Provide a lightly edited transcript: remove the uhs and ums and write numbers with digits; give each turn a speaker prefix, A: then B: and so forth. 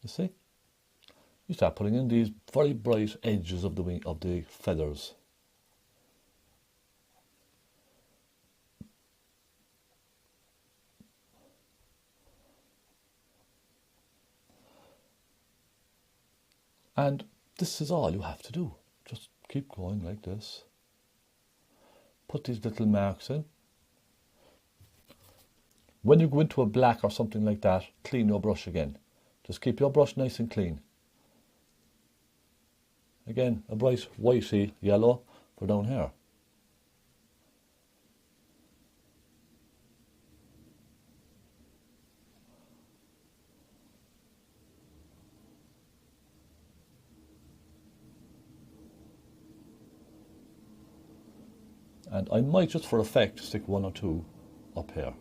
A: You see? You start putting in these very bright edges of the wing of the feathers. And this is all you have to do. Just keep going like this. Put these little marks in. When you go into a black or something like that, clean your brush again. Just keep your brush nice and clean. Again, a bright whitey yellow for down here. And I might, just for effect, stick one or two up here.